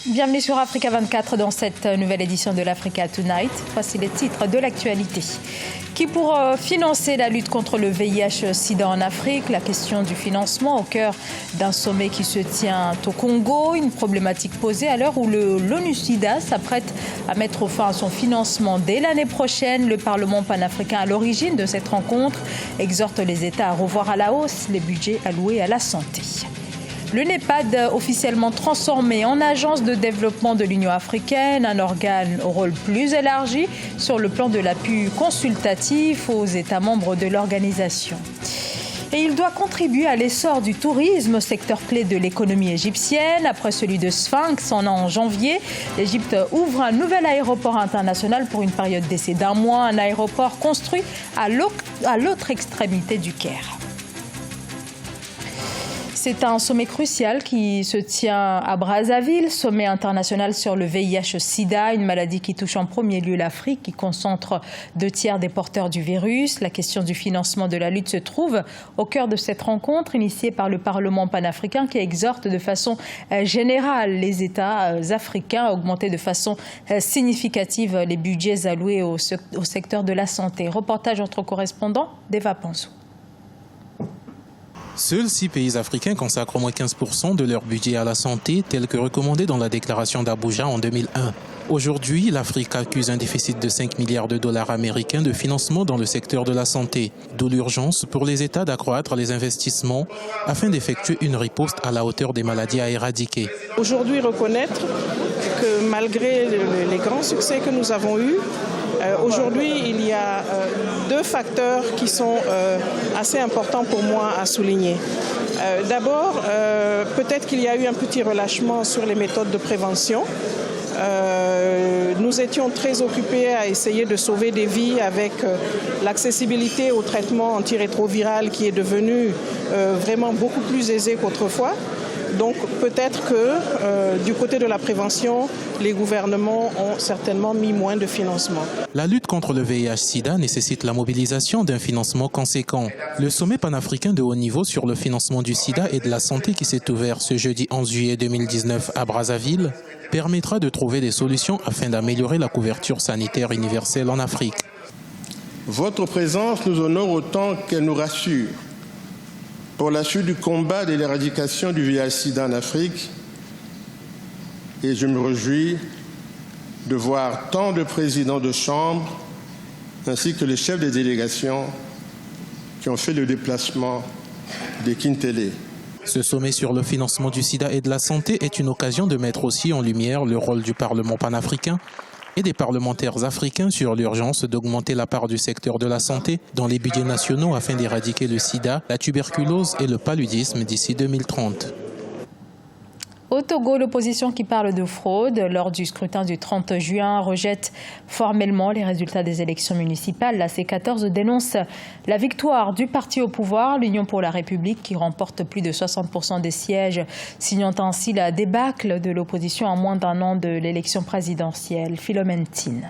Bienvenue sur Africa 24 dans cette nouvelle édition de l'Africa Tonight. Voici les titres de l'actualité. Qui pour financer la lutte contre le VIH-Sida en Afrique? La question du financement au cœur d'un sommet qui se tient au Congo. Une problématique posée à l'heure où l'ONU-Sida s'apprête à mettre fin à son financement dès l'année prochaine. Le Parlement panafricain à l'origine de cette rencontre exhorte les États à revoir à la hausse les budgets alloués à la santé. Le NEPAD, officiellement transformé en agence de développement de l'Union africaine, un organe au rôle plus élargi sur le plan de l'appui consultatif aux États membres de l'organisation. Et il doit contribuer à l'essor du tourisme, secteur clé de l'économie égyptienne. Après celui de Sphinx en janvier, l'Égypte ouvre un nouvel aéroport international pour une période d'essai d'1 mois, un aéroport construit à l'autre extrémité du Caire. C'est un sommet crucial qui se tient à Brazzaville, sommet international sur le VIH-Sida, une maladie qui touche en premier lieu l'Afrique, qui concentre 2/3 des porteurs du virus. La question du financement de la lutte se trouve au cœur de cette rencontre initiée par le Parlement panafricain qui exhorte de façon générale les États africains à augmenter de façon significative les budgets alloués au secteur de la santé. Reportage entre correspondants d'Eva Panzou. Seuls 6 pays africains consacrent au moins 15% de leur budget à la santé, tel que recommandé dans la déclaration d'Abuja en 2001. Aujourd'hui, l'Afrique accuse un déficit de 5 milliards de dollars américains de financement dans le secteur de la santé, d'où l'urgence pour les États d'accroître les investissements afin d'effectuer une riposte à la hauteur des maladies à éradiquer. Aujourd'hui, reconnaître que malgré les grands succès que nous avons eus, aujourd'hui, il y a 2 facteurs qui sont assez importants pour moi à souligner. D'abord, peut-être qu'il y a eu un petit relâchement sur les méthodes de prévention. Nous étions très occupés à essayer de sauver des vies avec l'accessibilité au traitement antirétroviral qui est devenu vraiment beaucoup plus aisé qu'autrefois. Donc peut-être que du côté de la prévention, les gouvernements ont certainement mis moins de financement. La lutte contre le VIH-Sida nécessite la mobilisation d'un financement conséquent. Le sommet panafricain de haut niveau sur le financement du sida et de la santé qui s'est ouvert ce jeudi 11 juillet 2019 à Brazzaville permettra de trouver des solutions afin d'améliorer la couverture sanitaire universelle en Afrique. Votre présence nous honore autant qu'elle nous rassure. Pour la suite du combat de l'éradication du VIH-Sida en Afrique, et je me réjouis de voir tant de présidents de chambre ainsi que les chefs des délégations qui ont fait le déplacement de Kintélé. Ce sommet sur le financement du sida et de la santé est une occasion de mettre aussi en lumière le rôle du Parlement panafricain et des parlementaires africains sur l'urgence d'augmenter la part du secteur de la santé dans les budgets nationaux afin d'éradiquer le sida, la tuberculose et le paludisme d'ici 2030. Au Togo, l'opposition qui parle de fraude lors du scrutin du 30 juin rejette formellement les résultats des élections municipales. La C14 dénonce la victoire du parti au pouvoir, l'Union pour la République, qui remporte plus de 60% des sièges, signant ainsi la débâcle de l'opposition à moins d'1 an de l'élection présidentielle. Philomène Tine.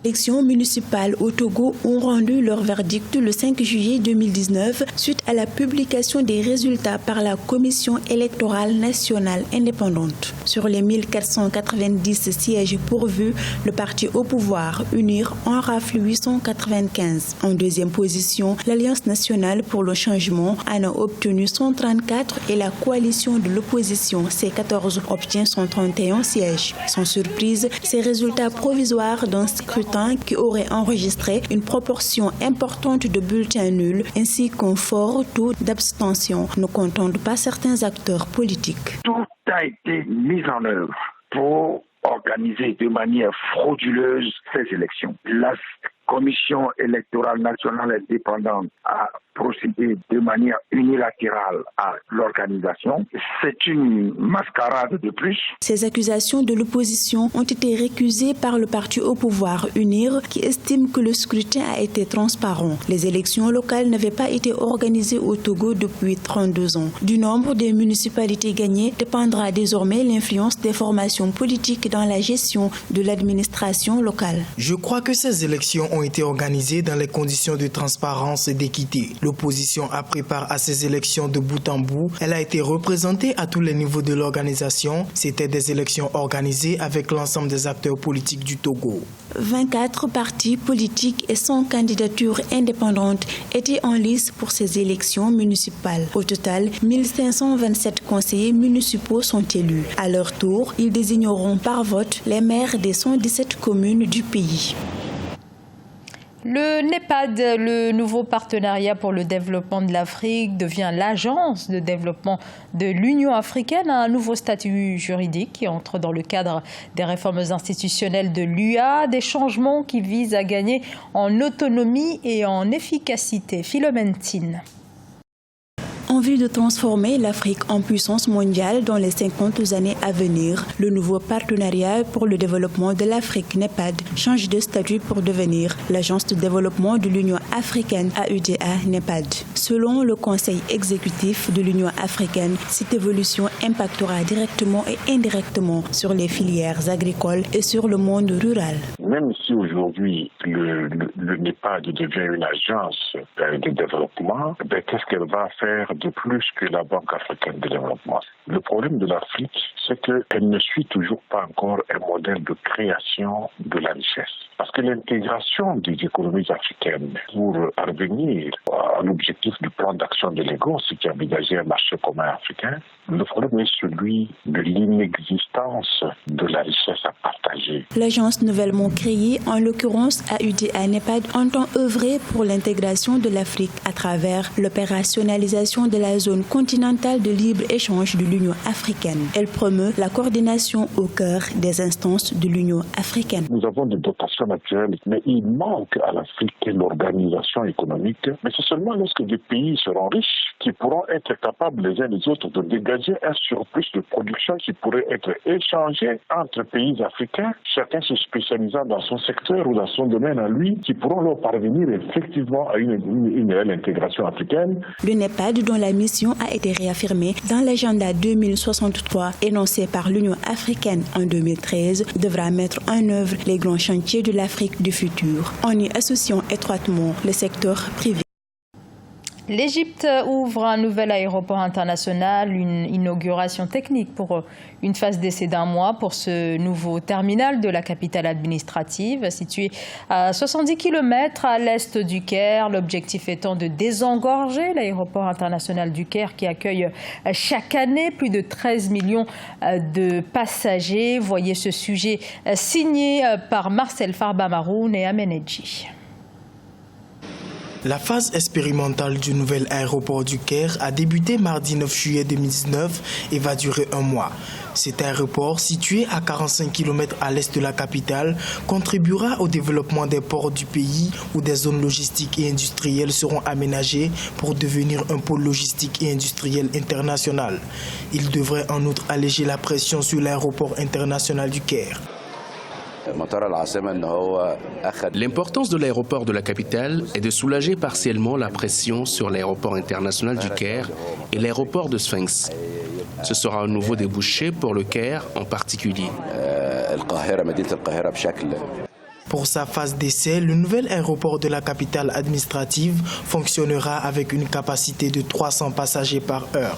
Les élections municipales au Togo ont rendu leur verdict le 5 juillet 2019 suite à la publication des résultats par la Commission électorale nationale indépendante. Sur les 1490 sièges pourvus, le parti au pouvoir, UNIR, en rafle 895. En deuxième position, l'Alliance nationale pour le changement en a obtenu 134 et la coalition de l'opposition C14 obtient 131 sièges. Sans surprise, ces résultats provisoires d'un scrutin qui aurait enregistré une proportion importante de bulletins nuls ainsi qu'un fort taux d'abstention ne contentent pas certains acteurs politiques. Tout a été mis en œuvre pour organiser de manière frauduleuse ces élections. La Commission électorale nationale indépendante a procédé de manière unilatérale à l'organisation. C'est une mascarade de plus. Ces accusations de l'opposition ont été récusées par le parti au pouvoir UNIR qui estime que le scrutin a été transparent. Les élections locales n'avaient pas été organisées au Togo depuis 32 ans. Du nombre des municipalités gagnées dépendra désormais l'influence des formations politiques dans la gestion de l'administration locale. Je crois que ces élections ont ont été organisées dans les conditions de transparence et d'équité. L'opposition a pris part à ces élections de bout en bout. Elle a été représentée à tous les niveaux de l'organisation. C'était des élections organisées avec l'ensemble des acteurs politiques du Togo. 24 partis politiques et 100 candidatures indépendantes étaient en lice pour ces élections municipales. Au total, 1527 conseillers municipaux sont élus. À leur tour, ils désigneront par vote les maires des 117 communes du pays. Le NEPAD, le nouveau partenariat pour le développement de l'Afrique, devient l'agence de développement de l'Union africaine, un nouveau statut juridique qui entre dans le cadre des réformes institutionnelles de l'UA, des changements qui visent à gagner en autonomie et en efficacité. Philomène Tine. En vue de transformer l'Afrique en puissance mondiale dans les 50 années à venir, le nouveau partenariat pour le développement de l'Afrique, NEPAD, change de statut pour devenir l'agence de développement de l'Union africaine, AUDA-NEPAD. Selon le Conseil exécutif de l'Union africaine, cette évolution impactera directement et indirectement sur les filières agricoles et sur le monde rural. Même si aujourd'hui le NEPAD devient une agence de développement, qu'est-ce qu'elle va faire de plus que la Banque africaine de développement? Le problème de l'Afrique, c'est qu'elle ne suit toujours pas encore un modèle de création de la richesse. Parce que l'intégration des économies africaines pour parvenir à l'objectif du plan d'action de Lagos, qui a envisagé un marché commun africain, le problème est celui de l'inexistence de la richesse à partager. L'agence nouvellement créée, en l'occurrence AUDA-NEPAD, entend œuvrer pour l'intégration de l'Afrique à travers l'opérationnalisation de la zone continentale de libre-échange de l'Union africaine. Elle promeut la coordination au cœur des instances de l'Union africaine. Nous avons des dotations naturelles, mais il manque à l'Afrique l'organisation économique. Mais c'est seulement lorsque des pays seront riches qui pourront être capables les uns les autres de dégager un surplus de production qui pourrait être échangé entre pays africains, chacun se spécialisant dans son secteur ou dans son domaine à lui, qui pourront leur parvenir effectivement à une réelle intégration africaine. Le NEPAD, dont la mission a été réaffirmée dans l'agenda 2063 énoncé par l'Union africaine en 2013, devra mettre en œuvre les grands chantiers de l'Afrique du futur, en y associant étroitement le secteur privé. L'Égypte ouvre un nouvel aéroport international, une inauguration technique pour une phase d'essai d'1 mois pour ce nouveau terminal de la capitale administrative, situé à 70 km à l'est du Caire. L'objectif étant de désengorger l'aéroport international du Caire qui accueille chaque année plus de 13 millions de passagers. Voyez ce sujet signé par Marcel Farba-Maroun et Amenedji. La phase expérimentale du nouvel aéroport du Caire a débuté mardi 9 juillet 2019 et va durer 1 mois. Cet aéroport, situé à 45 km à l'est de la capitale, contribuera au développement des ports du pays où des zones logistiques et industrielles seront aménagées pour devenir un pôle logistique et industriel international. Il devrait en outre alléger la pression sur l'aéroport international du Caire. L'importance de l'aéroport de la capitale est de soulager partiellement la pression sur l'aéroport international du Caire et l'aéroport de Sphinx. Ce sera un nouveau débouché pour le Caire en particulier. Pour sa phase d'essai, le nouvel aéroport de la capitale administrative fonctionnera avec une capacité de 300 passagers par heure.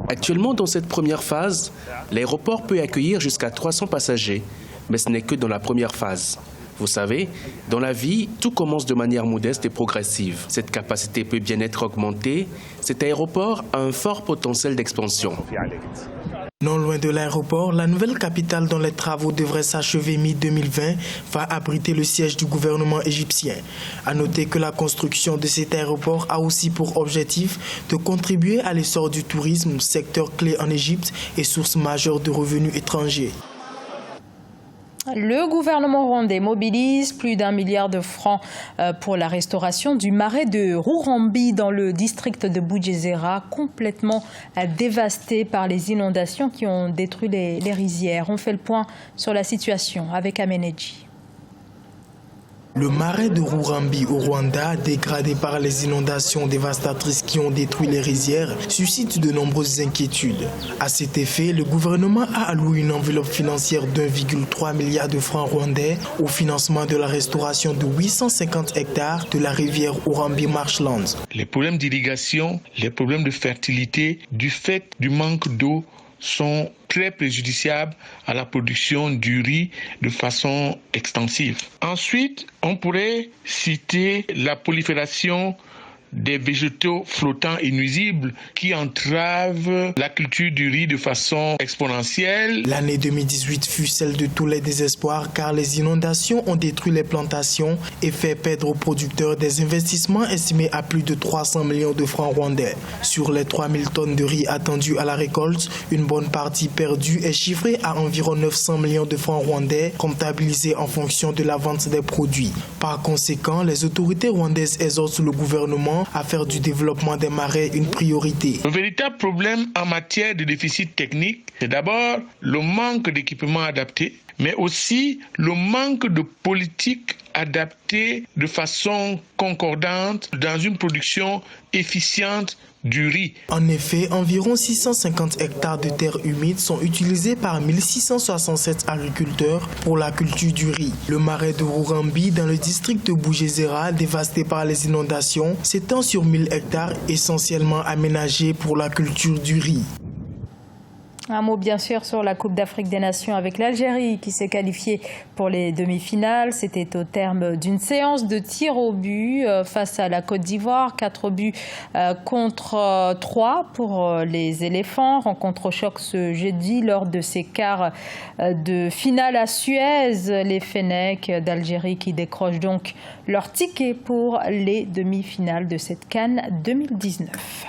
Actuellement, dans cette première phase, l'aéroport peut accueillir jusqu'à 300 passagers, mais ce n'est que dans la première phase. Vous savez, dans la vie, tout commence de manière modeste et progressive. Cette capacité peut bien être augmentée. Cet aéroport a un fort potentiel d'expansion. Non loin de l'aéroport, la nouvelle capitale dont les travaux devraient s'achever mi-2020 va abriter le siège du gouvernement égyptien. À noter que la construction de cet aéroport a aussi pour objectif de contribuer à l'essor du tourisme, secteur clé en Égypte et source majeure de revenus étrangers. Le gouvernement rwandais mobilise plus d'1 milliard de francs pour la restauration du marais de Rurambi dans le district de Bugesera, complètement dévasté par les inondations qui ont détruit les rizières. On fait le point sur la situation avec Amenedji. Le marais de Rurambi au Rwanda, dégradé par les inondations dévastatrices qui ont détruit les rizières, suscite de nombreuses inquiétudes. À cet effet, le gouvernement a alloué une enveloppe financière d'1,3 milliard de francs rwandais au financement de la restauration de 850 hectares de la rivière Urambi Marshlands. Les problèmes d'irrigation, les problèmes de fertilité, du fait du manque d'eau, sont très préjudiciables à la production du riz de façon extensive. Ensuite, on pourrait citer la prolifération des végétaux flottants et nuisibles qui entravent la culture du riz de façon exponentielle. L'année 2018 fut celle de tous les désespoirs car les inondations ont détruit les plantations et fait perdre aux producteurs des investissements estimés à plus de 300 millions de francs rwandais. Sur les 3000 tonnes de riz attendues à la récolte, une bonne partie perdue est chiffrée à environ 900 millions de francs rwandais, comptabilisés en fonction de la vente des produits. Par conséquent, les autorités rwandaises exhortent le gouvernement à faire du développement des marais une priorité. Le véritable problème en matière de déficit technique, c'est d'abord le manque d'équipements adaptés, mais aussi le manque de politiques adaptées de façon concordante dans une production efficiente du riz. En effet, environ 650 hectares de terres humides sont utilisés par 1667 agriculteurs pour la culture du riz. Le marais de Rurambi, dans le district de Bugesera, dévasté par les inondations, s'étend sur 1000 hectares essentiellement aménagés pour la culture du riz. Un mot bien sûr sur la Coupe d'Afrique des Nations avec l'Algérie qui s'est qualifiée pour les demi-finales. C'était au terme d'une séance de tir au but face à la Côte d'Ivoire. 4 buts contre 3 pour les éléphants. Rencontre au choc ce jeudi lors de ces quarts de finale à Suez. Les Fennecs d'Algérie qui décrochent donc leur ticket pour les demi-finales de cette CAN 2019.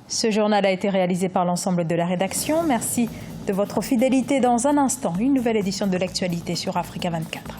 Ce journal a été réalisé par l'ensemble de la rédaction. Merci de votre fidélité. Dans un instant, une nouvelle édition de l'actualité sur Africa 24.